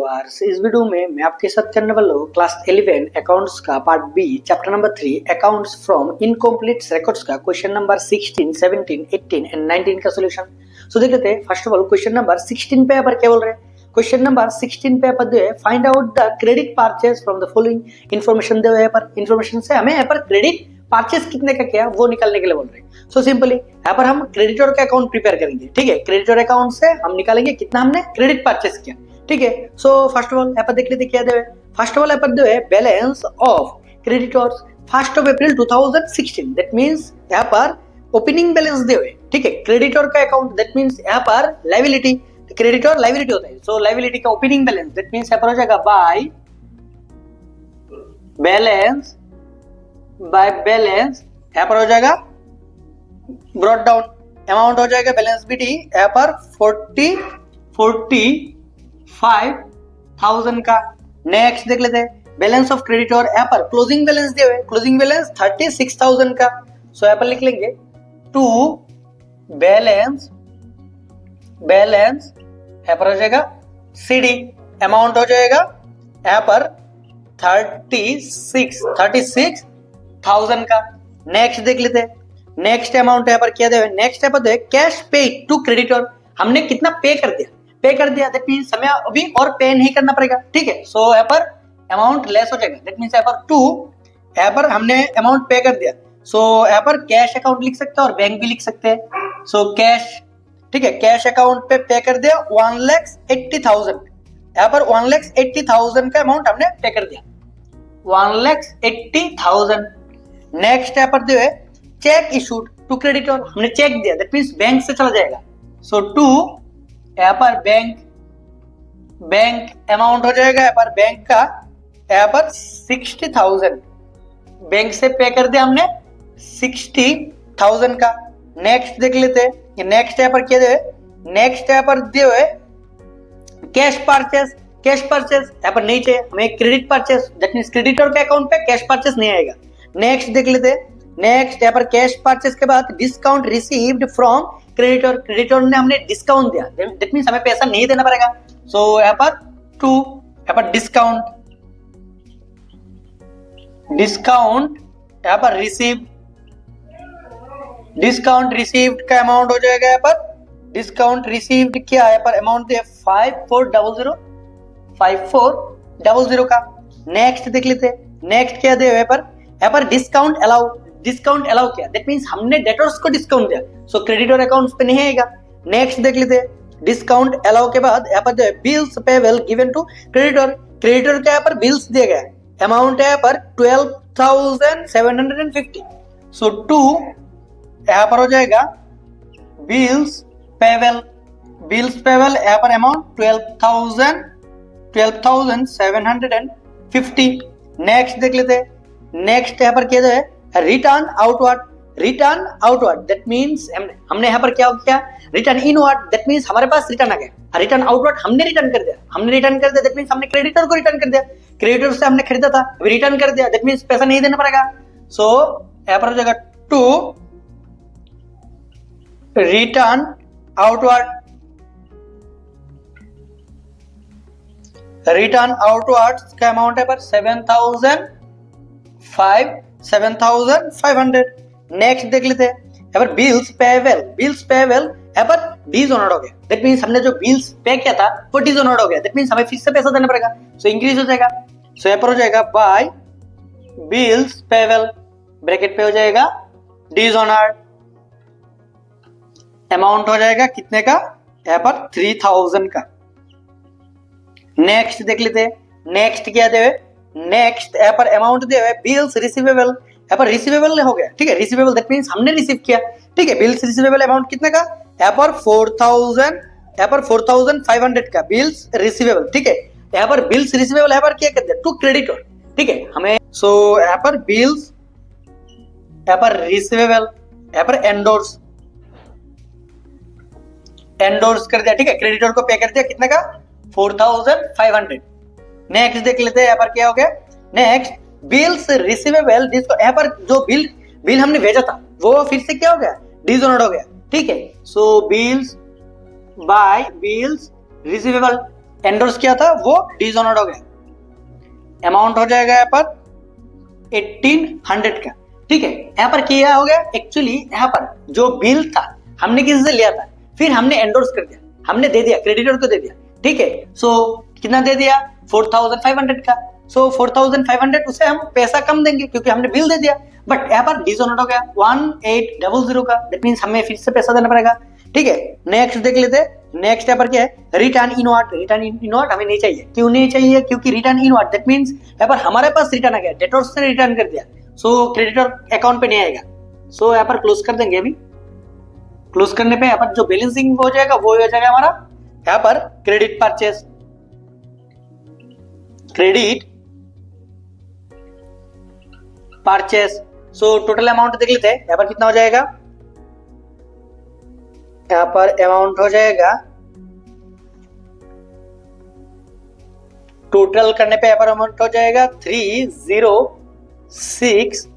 Viewers, इस video में मैं आपके साथ करने वाला हूँ क्लास 11 अकाउंट्स का part B chapter number 3 accounts from incomplete records का क्वेश्चन नंबर 16, 17, 18 एंड 19 का सोल्यूशन। सो देख लेते हैं। First of all question number 16 पे यहाँ पर क्या बोल रहे हैं। क्वेश्चन नंबर 16 पे यहाँ पर जो है find out the credit purchase from the following information दे। यहाँ पर इन्फॉर्मेशन से हमें यहाँ पर क्रेडिट परचेज कितने का किया वो निकालने के लिए बोल रहे हैं। सो सिंपली यहाँ पर हम क्रेडिटर का अकाउंट प्रिपेयर करेंगे। ठीक है, क्रेडिटर अकाउंट से हम निकालेंगे कितना हमने क्रेडिट परचेज किया। ठीक है, सो फर्स्ट ऑफ ऑल यहाँ पर देख लेते क्या दे। फर्स्ट ऑफ ऑल यहाँ पर जो है balance of creditors 1 April 2016, that means यहाँ पर ओपनिंग बैलेंस दे हुए। ठीक है, क्रेडिटर का अकाउंट दैट मींस यहाँ पर लायबिलिटी, क्रेडिटर लायबिलिटी होता है। सो लायबिलिटी का ओपनिंग बैलेंस दैट मींस यहाँ पर हो जाएगा बाय बैलेंस, यहाँ पर हो जाएगा ब्रॉट डाउन अमाउंट हो जाएगा बैलेंस बीटी यहाँ पर 45,000 का। नेक्स्ट देख लेते हैं बैलेंस ऑफ क्रेडिटर, यहाँ पर क्लोजिंग बैलेंस दिए हुए, क्लोजिंग बैलेंस 36,000 का। सो यहाँ पर लिख लेंगे टू बैलेंस यहाँ पर हो जाएगा सीडी अमाउंट हो जाएगा यहाँ पर 36,000 का। नेक्स्ट देख लेते हैं। नेक्स्ट अमाउंट यहाँ पर क्या दे, नेक्स्ट यहाँ पर कैश पे टू क्रेडिटर, हमने कितना पे कर दिया दैट मींस हमें अभी और पे नहीं करना पड़ेगा। ठीक है, सो यहाँ पर अमाउंट लेस हो जाएगा दैट मींस यहाँ पर टू, यहाँ पर हमने अमाउंट पे कर दिया। सो यहाँ पर कैश अकाउंट लिख सकते हैं और बैंक भी लिख सकते हैं। सो कैश, ठीक है, कैश अकाउंट पे कर दिया 1,80,000, यहाँ पर 1,80,000 का अमाउंट हमने पे कर दिया 1,80,000। नेक्स्ट यहाँ पर जो है चेक इशूड टू क्रेडिटर, हमने चेक दिया दैट मींस बैंक से चला जाएगा। सो टू यहाँ पर बैंक अमाउंट हो जाएगा यहाँ पर बैंक का यहाँ पर 60,000, बैंक से पे कर दिया हमने 60,000 का। नेक्स्ट देख लेते हैं। नेक्स्ट यहाँ पर क्या दे, नेक्स्ट यहाँ पर दिए हुए कैश परचेस यहाँ पर नहीं चाहिए हमें, credit purchase that means creditor के अकाउंट पे कैश परचेस नहीं आएगा। नेक्स्ट देख लेते हैं। नेक्स्ट यहाँ पर कैश परचेस के बाद डिस्काउंट रिसीव्ड फ्रॉम क्रेडिटर ने हमने डिस्काउंट दिया दैट मींस हमें पैसा नहीं देना पड़ेगा। सो यहाँ पर टू, यहाँ पर डिस्काउंट यहाँ पर डिस्काउंट रिसीव्ड का अमाउंट हो जाएगा यहाँ पर डिस्काउंट रिसीव्ड क्या है पर अमाउंट है 5400 का। नेक्स्ट देख लेते हैं। नेक्स्ट क्या दे यहाँ पर डिस्काउंट अलाउ किया दैट मींस हमने डेटर्स को डिस्काउंट दिया। सो क्रेडिटर अकाउंट्स पे नहीं आएगा। नेक्स्ट देख लेते हैं। डिस्काउंट अलाउ के बाद यहाँ पर जो है bills payable given to creditor के यहाँ पर बिल्स दिया गया अमाउंट है यहाँ पर 12,750। सो टू यहाँ पर हो जाएगा बिल्स पेबल यहाँ पर अमाउंट 12,750। नेक्स्ट देख लेते हैं। नेक्स्ट यहाँ पर क्या है रिटर्न आउटवर्ड दैट मींस हमने यहाँ पर क्या किया, रिटर्न इनवर्ड दैट मींस हमारे पास रिटर्न आ गया। रिटर्न आउटवर्ड हमने रिटर्न कर दिया दैट मींस हमने क्रेडिटर को रिटर्न कर दिया, क्रेडिटर से हमने खरीदा था अभी रिटर्न कर दिया दैट मींस पैसा नहीं देना पड़ेगा। सो यहाँ पर हो जाएगा टू रिटर्न आउटवर्ड का अमाउंट है पर 7,500। नेक्स्ट देख लेते हैं। यहाँ पर बिल्स पेबल यहाँ पर डिसऑनर्ड हो गया दैट मींस हमने जो बिल्स पे किया था वो डिसऑनर्ड हो गया दैट मींस हमें फिर से पैसा देना पड़ेगा। सो इंक्रीज हो जाएगा। सो यहाँ पर हो जाएगा बाय बिल्स पेबल ब्रैकेट पे हो जाएगा डिसऑनर्ड अमाउंट हो जाएगा कितने का यहाँ पर 3,000 का। नेक्स्ट देख लेते हैं। नेक्स्ट क्या दे, नेक्स्ट यहाँ पर अमाउंट दे हुए बिल्स रिसीवेबल, यहाँ पर रिसीवेबल हो गया। ठीक है, रिसीवेबल दैट मींस हमने रिसीव किया। ठीक है, बिल्स रिसीवेबल अमाउंट कितने का यहाँ पर 4,500 का बिल्स रिसीवेबल। ठीक है, यहाँ पर बिल्स रिसीवेबल यहाँ पर क्या कर दिया टू क्रेडिटर। ठीक है, हमें सो यहाँ पर बिल्स यहाँ पर रिसीवेबल यहाँ पर एंडोर्स कर दिया। ठीक है, क्रेडिटर को पे कर दिया कितने का 4,500। नेक्स्ट देख लेते हैं यहाँ पर क्या हो गया। नेक्स्ट बिल्स रिसीवेबल, यहाँ पर जो बिल हमने भेजा था वो फिर से क्या हो गया डिसऑनर्ड हो गया। ठीक है, so bills by bills receivable endorse किया था वो डिसऑनर्ड हो गया। अमाउंट हो जाएगा यहाँ पर 1800 का, ठीक है। यहाँ पर क्या हो गया, एक्चुअली यहाँ पर जो बिल था हमने किसी से लिया था, फिर हमने एंडोर्स कर दिया, हमने दे दिया, क्रेडिटर को दे दिया, ठीक है। सो कितना दे दिया, 4500 का। सो 4500 उसे हम पैसा कम देंगे क्योंकि हमने बिल दे दिया, बट यहाँ पर डिसऑनर्ड हो गया 1800 का, दैट मींस हमें फिर से पैसा देना पड़ेगा, ठीक है। नेक्स्ट देख लेते हैं, नेक्स्ट यहाँ पर क्या है, रिटर्न इनवर्ड। रिटर्न इनवर्ड हमें नहीं चाहिए, क्यों नहीं चाहिए, क्योंकि रिटर्न इनवर्ड दैट मींस यहाँ पर हमारे पास रिटर्न आ गया, डेटर्स ने रिटर्न कर दिया, सो क्रेडिटर अकाउंट पे नहीं आएगा। सो यहाँ पर क्लोज कर देंगे। अभी क्लोज करने पे यहाँ पर जो बैलेंसिंग हो जाएगा वो हो जाएगा हमारा यहाँ पर credit purchase, credit purchase. So total amount देख लेते हैं, यहाँ पर कितना हो जाएगा, यहाँ पर अमाउंट हो जाएगा, टोटल करने पे यहाँ पर अमाउंट हो जाएगा 306150,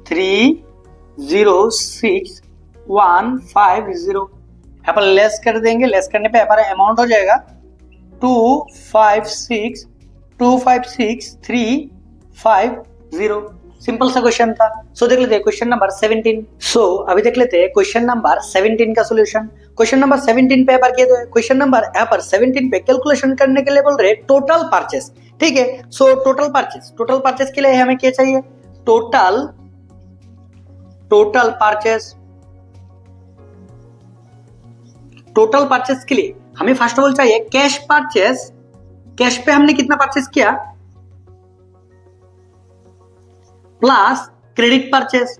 306150। यहाँ पर लेस कर देंगे, लेस करने पे यहाँ पर अमाउंट हो जाएगा 256350। सिंपल सा क्वेश्चन था। सो देख लेते हैं क्वेश्चन नंबर 17। सो अभी देख लेते हैं क्वेश्चन नंबर 17 का सॉल्यूशन। क्वेश्चन नंबर 17 पे बार किए तो क्वेश्चन नंबर यहाँ पर 17 पे कैलकुलेशन करने के लिए बोल रहे टोटल परचेस, ठीक है। सो टोटल परचेस के लिए हमें क्या चाहिए, टोटल परचेस। टोटल परचेस के लिए हमें फर्स्ट ऑफ ऑल चाहिए कैश परचेस। कैश पे हमने कितना परचेस किया, plus credit purchase.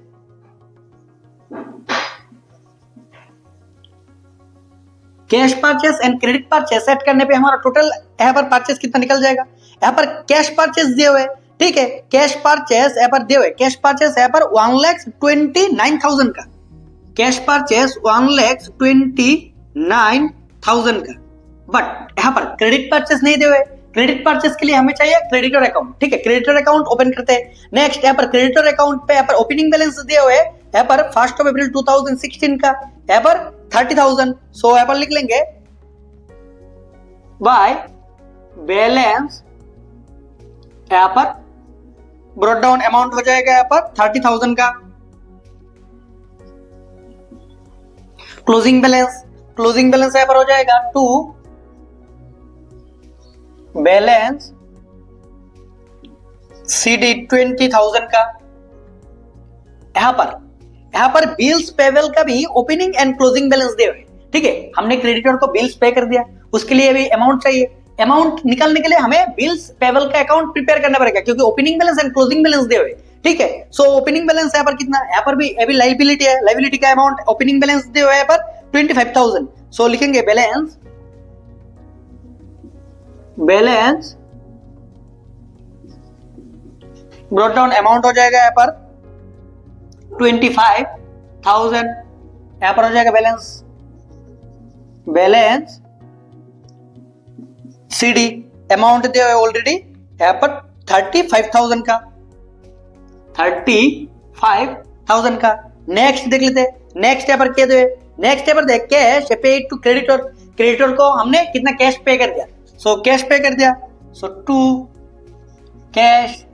Cash purchase and credit purchase set करने पे हमारा टोटल यहाँ पर परचेस कितना निकल जाएगा। यहाँ पर कैश परचेस दिए हुए, ठीक है, कैश परचेस यहाँ पर दिए हुए, कैश परचेस यहाँ पर 1,29,000 का, कैश परचेस 1,29,000 का, बट यहाँ पर क्रेडिट परचेस नहीं दिए हुए। क्रेडिट परचेस के लिए हमें चाहिए क्रेडिटर अकाउंट, ठीक है। क्रेडिटर अकाउंट ओपन करते हैं। नेक्स्ट यहाँ पर क्रेडिटर अकाउंट पे यहाँ पर ओपनिंग बैलेंस दिए हुए यहाँ पर 1 अप्रैल 2016 का यहाँ पर 30,000। सो यहाँ पर लिख लेंगे बाय बैलेंस, यहाँ पर ब्रॉट डाउन अमाउंट हो जाएगा यहाँ पर 30,000 का। क्लोजिंग बैलेंस यहाँ पर हो जाएगा टू बैलेंस CD 20,000 का। यहाँ पर बिल्स पेबल का भी ओपनिंग एंड क्लोजिंग बैलेंस दे हुए, ठीक है। हमने क्रेडिटर को बिल्स पे कर दिया, उसके लिए भी अमाउंट चाहिए। अमाउंट निकालने के लिए हमें बिल्स पेबल का अकाउंट प्रिपेयर करना पड़ेगा क्योंकि opening balance and closing balance दे हुए, ठीक है। सो ओपनिंग बैलेंस यहाँ पर कितना, यहाँ पर भी अभी लाइबिलिटी है, लाइबिलिटी का अमाउंट ओपनिंग बैलेंस दे हुए यहाँ पर 25,000। सो लिखेंगे बैलेंस ब्रॉट डाउन अमाउंट हो जाएगा यहाँ पर 25,000। यहाँ पर हो जाएगा बैलेंस CD अमाउंट दिया हुआ ऑलरेडी यहाँ पर 35,000 का, 35,000 का। नेक्स्ट देख लेते हैं, नेक्स्ट यहाँ पर क्या दे, नेक्स्ट यहाँ पर देख cash paid to creditor. Creditor को हमने कितना कैश पे कर दिया, सो कैश पे कर दिया। सो टू कैश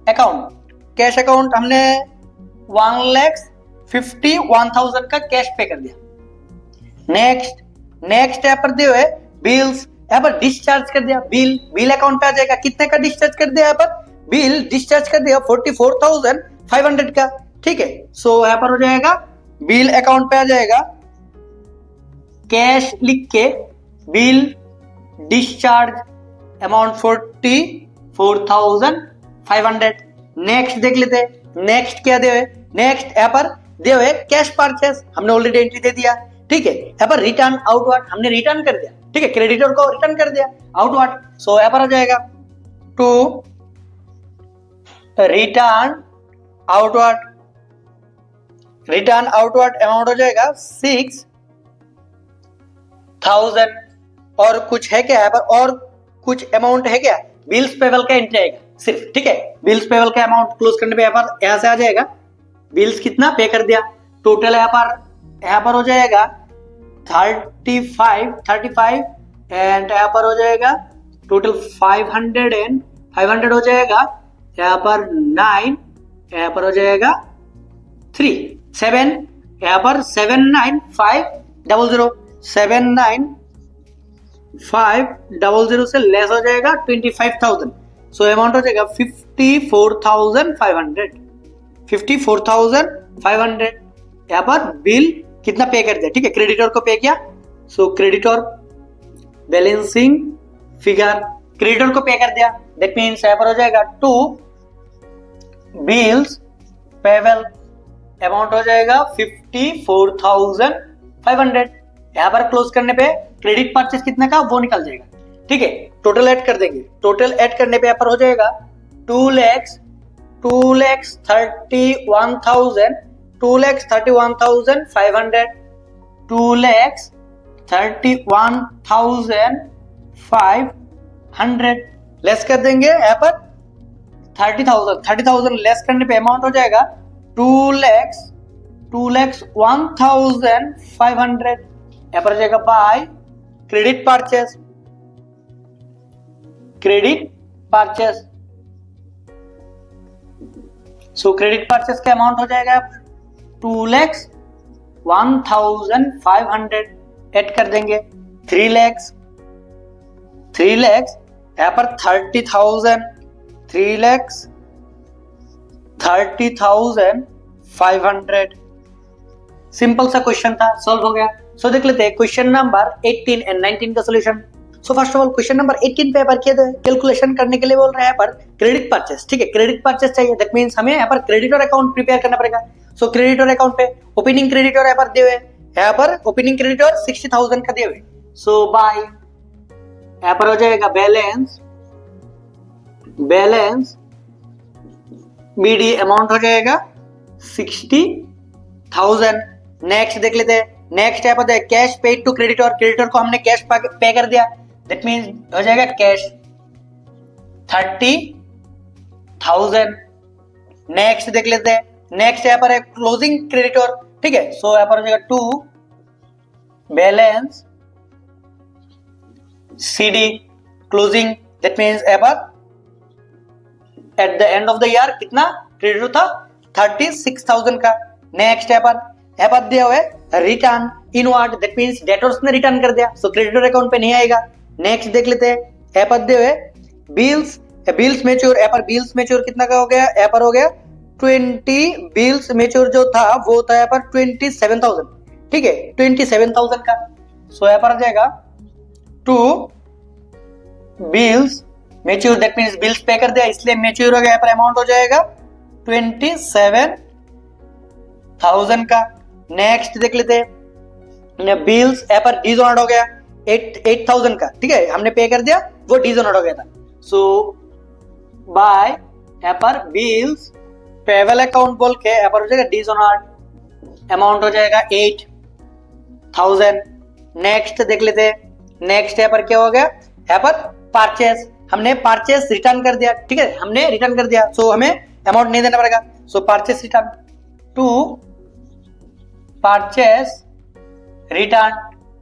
अकाउंट हमने 1,51,000 का कैश पे कर दिया। नेक्स्ट यहाँ पर दिए हुए बिल्स, यहाँ पर डिस्चार्ज कर दिया, बिल अकाउंट पे आ जाएगा। कितने का डिस्चार्ज कर दिया, यहाँ पर बिल डिस्चार्ज कर दिया 44,500 का, ठीक है। सो यहाँ पर हो जाएगा बिल अकाउंट पे आ जाएगा, कैश लिख के बिल डिस्चार्ज अमाउंट 44,500। नेक्स्ट देख लेते हैं, नेक्स्ट क्या दे हुए, नेक्स्ट यहाँ पर दे हुए कैश परचेस, हमने ऑलरेडी एंट्री दे दिया, ठीक है। यहाँ पर रिटर्न आउटवर्ड हमने रिटर्न कर दिया, ठीक है, क्रेडिटर को रिटर्न कर दिया आउटवर्ड। सो यहाँ पर हो जाएगा टू रिटर्न आउटवर्ड अमाउंट हो जाएगा 6,000। और कुछ है क्या यहाँ पर, और कुछ अमाउंट है क्या, बिल्स पेबल का एंट्री आएगा सिर्फ, ठीक है। बिल्स पेबल का अमाउंट क्लोज करने पे यहाँ से आ जाएगा बिल्स कितना पे कर दिया। टोटल यहाँ पर हो जाएगा 35 एंड यहाँ पर हो जाएगा टोटल 500 हो जाएगा, यहाँ पर 9, यहाँ पर हो जाएगा 3, 7, यहाँ पर 79500, 79500 से लेस हो जाएगा 25,000, सो अमाउंट हो जाएगा 54,500। यहाँ पर बिल कितना पे कर दिया, ठीक है, क्रेडिटर को पे किया, सो क्रेडिटर बैलेंसिंग फिगर क्रेडिटर को पे कर दिया, दैट मीन्स यहाँ पर हो जाएगा 2 बिल्स पेबल, अमाउंट हो जाएगा 54,500। यहाँ पर क्लोज करने पे क्रेडिट परचेस कितना का वो निकल जाएगा, ठीक है। टोटल ऐड कर देंगे, टोटल ऐड करने पे यहाँ पर हो जाएगा 2,31,500, 2,31,500 लेस कर देंगे, यहाँ पर 30,000 लेस करने पे अमाउंट हो जाएगा 2,01,500। यहाँ पर जाएगा by credit purchase, so credit purchase का अमाउंट हो जाएगा 2,01,500 ऐड कर देंगे, 3 lakhs, यहाँ पर 30,000, 3,30,500। सिंपल सा क्वेश्चन था, सॉल्व हो गया। सो देख लेते हैं क्वेश्चन नंबर 18 एंड 19 का solution. So first of all question number 18 पे पर किया तो कैलकुलेशन करने के लिए बोल रहे हैं पर क्रेडिट परचेस, ठीक है, क्रेडिट परचेस चाहिए, दैट मींस हमें यहाँ पर क्रेडिटर अकाउंट प्रिपेयर करना पड़ेगा। सो क्रेडिटर अकाउंट पे ओपनिंग क्रेडिटर यहाँ पर दिए हुए, यहाँ पर ओपनिंग क्रेडिटर 60,000 का दिए हुए, सो बाय यहाँ पर हो जाएगा बैलेंस बीडी अमाउंट हो जाएगा 60,000। नेक्स्ट देख लेते हैं, नेक्स्ट यहाँ पर cash paid to creditor, creditor को हमने कैश पे कर दिया, दैट मींस हो जाएगा कैश 30,000। नेक्स्ट देख लेते हैं, नेक्स्ट यहाँ पर है क्लोजिंग क्रेडिटर, ठीक है, सो यहाँ पर हो जाएगा 2 balance CD closing, that means यहाँ पर at the end of the year कितना क्रेडिटर था 36,000 का। नेक्स्ट यहाँ पर दिया हुआ है return inward, that means debtors ने रिटर्न कर दिया, सो क्रेडिटर अकाउंट पे नहीं आएगा। नेक्स्ट देख लेते हैं, यहाँ पर दिए हुए बिल्स मैच्योर, यहाँ पर बिल्स मैच्योर कितना का हो गया, यहाँ पर हो गया 20 बिल्स मैच्योर जो था वो था यहाँ पर 27,000, ठीक है, 27,000 का। सो यहाँ पर आ जाएगा 2 bills mature, that means bills पे कर दिया इसलिए मैच्योर हो गया, यहाँ पर अमाउंट हो जाएगा 27,000 का। नेक्स्ट देख लेते हैं, बिल्स यहाँ पर डिसऑनर्ड हो गया 8,000 का, ठीक है, हमने पे कर दिया वो डिसऑनर्ड हो गया था, सो बाय यहाँ पर बिल्स पेबल अकाउंट बोल के यहाँ पर हो जाएगा डिसऑनर्ड, अमाउंट हो जाएगा 8,000। नेक्स्ट देख लेते हैं, नेक्स्ट यहाँ पर क्या हो गया, यहाँ पर परचेस, हमने परचेस रिटर्न कर दिया, ठीक है, हमने रिटर्न कर दिया, सो हमें अमाउंट नहीं देना पड़ेगा, so purchase return to purchase return,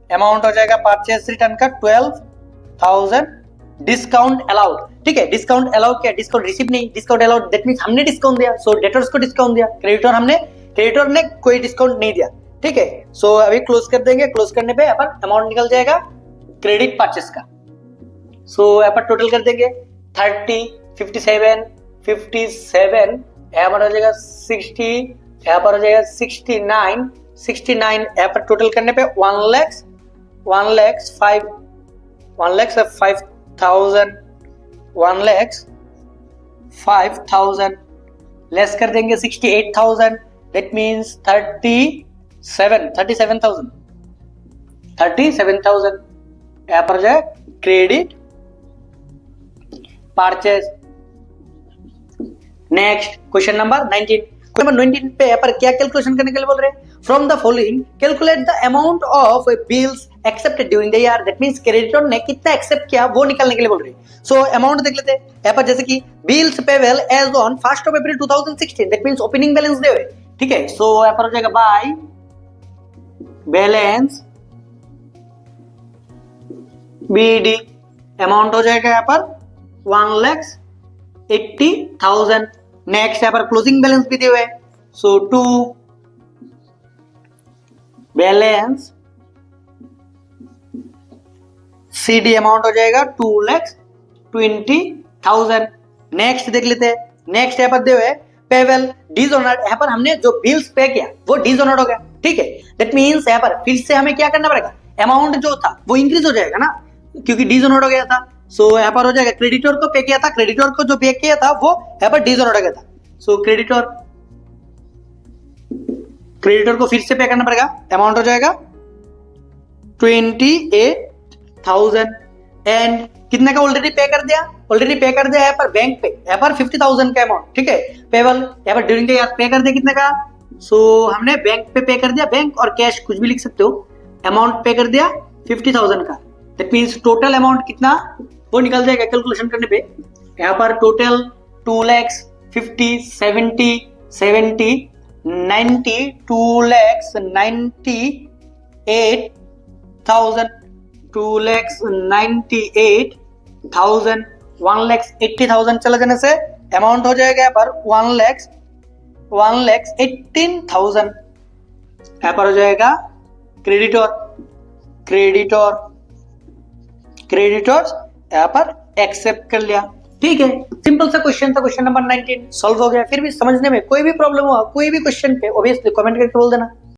amount हो जाएगा परचेस रिटर्न का 12,000। डिस्काउंट अलाउड, ठीक है, डिस्काउंट अलाउड क्या, डिस्काउंट रिसीव नहीं, डिस्काउंट अलाउड दैट मींस हमने डिस्काउंट दिया, सो डेटर्स को डिस्काउंट दिया, क्रेडिटर ने कोई डिस्काउंट नहीं दिया, ठीक है। सो अभी क्लोज कर देंगे, क्लोज करने पे यहाँ पर अमाउंट निकल जाएगा क्रेडिट परचेस का। सो यहाँ पर टोटल कर देंगे 30, 57, 57, यहाँ पर हो जाएगा 60, यहाँ पर हो जाएगा 69, यहाँ पर टोटल करने पे 1,05,000 लेस कर देंगे 68,000, दैट मींस 37,000 यहाँ पर जाए credit purchase. Next question number 19 पे यहाँ पर क्या कैलकुलेशन करने के लिए बोल रहे हैं, from the following calculate the amount of bills accepted during the year, that means creditor ने कितना एक्सेप्ट किया वो निकालने के लिए बोल रहे हैं। सो अमाउंट देख लेते हैं, यहाँ पर जैसे कि bills payable as on 1st of April 2016, that means opening balance दे हुए, ठीक है। सो यहाँ पर हो जाएगा बाय बैलेंस BD अमाउंट हो जाएगा यहाँ पर 1,80,000। नेक्स्ट यहाँ पर क्लोजिंग बैलेंस भी दिए हुए, सो टू बैलेंस CD अमाउंट हो जाएगा 2,20,000। नेक्स्ट देख लेते हैं, नेक्स्ट यहाँ पर दिए हुए पेबल डिसऑनर्ड। यहाँ पर हमने जो बिल्स पे किया वो डिसऑनर्ड हो गया, ठीक है। दैट मींस यहाँ पर फिर से हमें क्या करना पड़ेगा, अमाउंट जो था वो इंक्रीज हो जाएगा ना, क्योंकि डिसऑनर्ड हो गया था। सो यहाँ पर हो जाएगा क्रेडिटर को पे किया था, क्रेडिटर को जो पे किया था वो यहाँ पर डिसऑनर्ड हो गया था। सो क्रेडिटर को फिर से पे करना पड़ेगा, अमाउंट हो जाएगा 28,000। एंड कितने का ऑलरेडी पे कर दिया, ऑलरेडी पे कर दिया यहाँ पर बैंक पे, यहाँ पर 50,000 का अमाउंट, ठीक है। पेबल यहाँ पर ड्यूरिंग द ईयर पे कर दिया कितने का, सो हमने बैंक पे कर दिया, बैंक और कैश कुछ भी लिख सकते हो, अमाउंट पे कर दिया 50,000 का। दैट मींस टोटल अमाउंट कितना वो निकल जाएगा कैलकुलेशन करने पे। यहाँ पर टोटल 2,50,000 70 70 90 2,98,000 2,98,000 1,80,000 चला जाने से अमाउंट हो जाएगा यहाँ पर 1,18,000। यहाँ पर हो जाएगा क्रेडिटर्स यहाँ पर एक्सेप्ट कर लिया, ठीक है। सिंपल सा क्वेश्चन था, क्वेश्चन नंबर 19 सॉल्व हो गया। फिर भी समझने में कोई भी प्रॉब्लम हो, कोई भी क्वेश्चन पे ऑब्वियसली कमेंट करके बोल देना।